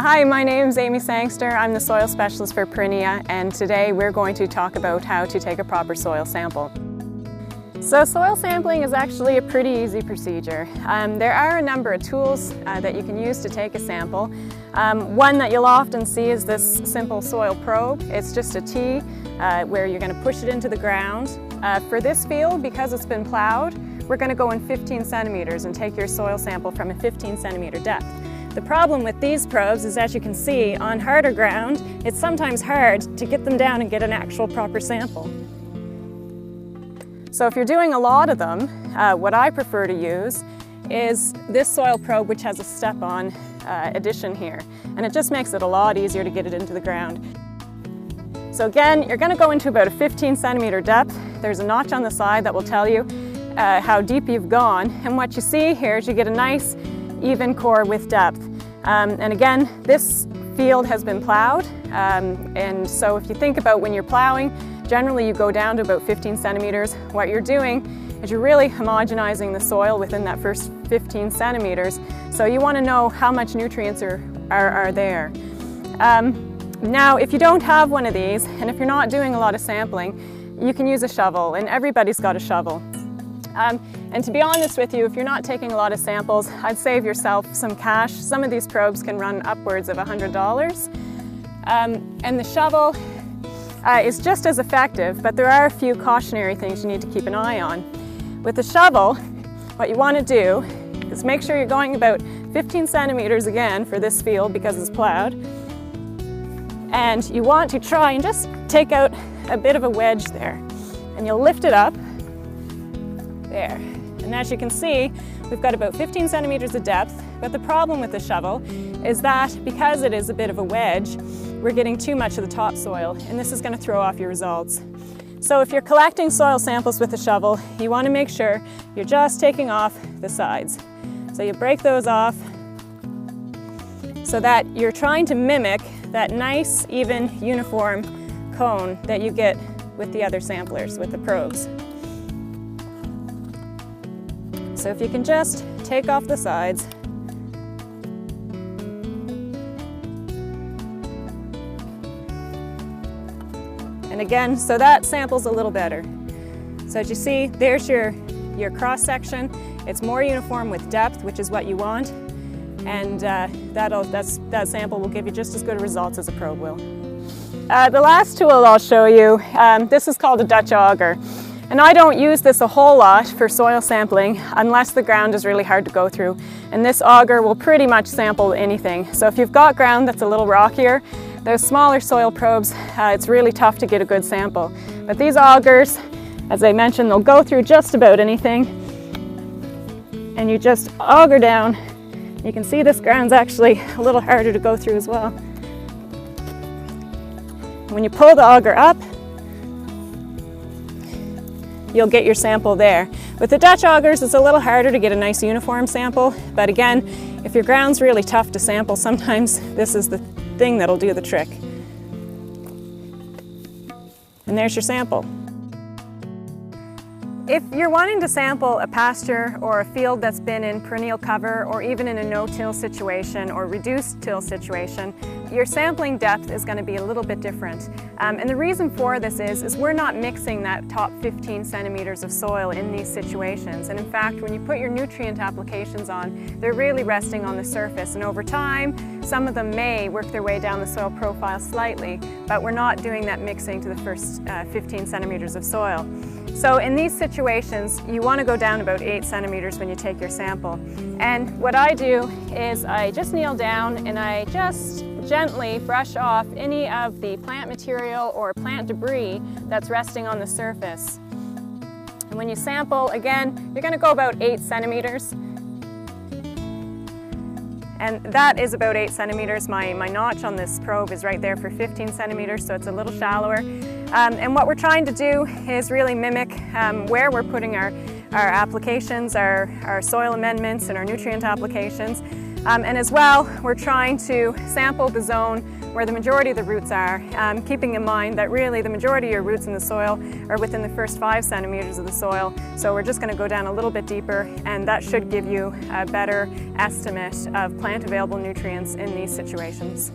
Hi, my name is Amy Sangster. I'm the soil specialist for Apriliya, and today we're going to talk about how to take a proper soil sample. So soil sampling is actually a pretty easy procedure. There are a number of tools that you can use to take a sample. One that you'll often see is this simple soil probe. It's just a T where you're going to push it into the ground. For this field, because it's been plowed, we're going to go in 15 centimeters and take your soil sample from a 15 centimeter depth. The problem with these probes is, as you can see, on harder ground, it's sometimes hard to get them down and get an actual proper sample. So if you're doing a lot of them, what I prefer to use is this soil probe, which has a step-on addition here, and it just makes it a lot easier to get it into the ground. So again, you're going to go into about a 15 centimeter depth. There's a notch on the side that will tell you how deep you've gone, and what you see here is you get a nice even core with depth. And again, this field has been plowed, and so if you think about when you're plowing, generally you go down to about 15 centimeters. What you're doing is you're really homogenizing the soil within that first 15 centimeters, so you want to know how much nutrients are there. Now, if you don't have one of these, and if you're not doing a lot of sampling, you can use a shovel, and everybody's got a shovel. And to be honest with you, if you're not taking a lot of samples, I'd save yourself some cash. Some of these probes can run upwards of $100. And the shovel is just as effective, but there are a few cautionary things you need to keep an eye on. With the shovel, what you want to do is make sure you're going about 15 centimeters again for this field because it's plowed. And you want to try and just take out a bit of a wedge there. And you'll lift it up. There. And as you can see, we've got about 15 centimeters of depth, but the problem with the shovel is that because it is a bit of a wedge, we're getting too much of the topsoil, and this is going to throw off your results. So if you're collecting soil samples with a shovel, you want to make sure you're just taking off the sides. So you break those off so that you're trying to mimic that nice, even, uniform cone that you get with the other samplers, with the probes. So if you can just take off the sides. And again, so that sample's a little better. So as you see, there's your cross section. It's more uniform with depth, which is what you want. And that sample will give you just as good results as a probe will. The last tool I'll show you, this is called a Dutch auger. And I don't use this a whole lot for soil sampling unless the ground is really hard to go through. And this auger will pretty much sample anything. So if you've got ground that's a little rockier, those smaller soil probes, it's really tough to get a good sample. But these augers, as I mentioned, they'll go through just about anything. And you just auger down. You can see this ground's actually a little harder to go through as well. When you pull the auger up, you'll get your sample there. With the Dutch augers, it's a little harder to get a nice uniform sample, but again, if your ground's really tough to sample, sometimes this is the thing that'll do the trick. And there's your sample. If you're wanting to sample a pasture or a field that's been in perennial cover, or even in a no-till situation or reduced till situation, your sampling depth is going to be a little bit different. And the reason for this is we're not mixing that top 15 centimeters of soil in these situations. And in fact, when you put your nutrient applications on, they're really resting on the surface. And over time, some of them may work their way down the soil profile slightly, but we're not doing that mixing to the first 15 centimeters of soil. So in these situations, you want to go down about 8 centimeters when you take your sample. And what I do is I just kneel down and I just gently brush off any of the plant material or plant debris that's resting on the surface. And when you sample, again, you're going to go about 8 centimeters. And that is about 8 centimeters. My notch on this probe is right there for 15 centimeters, so it's a little shallower. And what we're trying to do is really mimic where we're putting our applications, our soil amendments and our nutrient applications. And as well, we're trying to sample the zone where the majority of the roots are, keeping in mind that really the majority of your roots in the soil are within the first 5 centimeters of the soil. So we're just going to go down a little bit deeper, and that should give you a better estimate of plant available nutrients in these situations.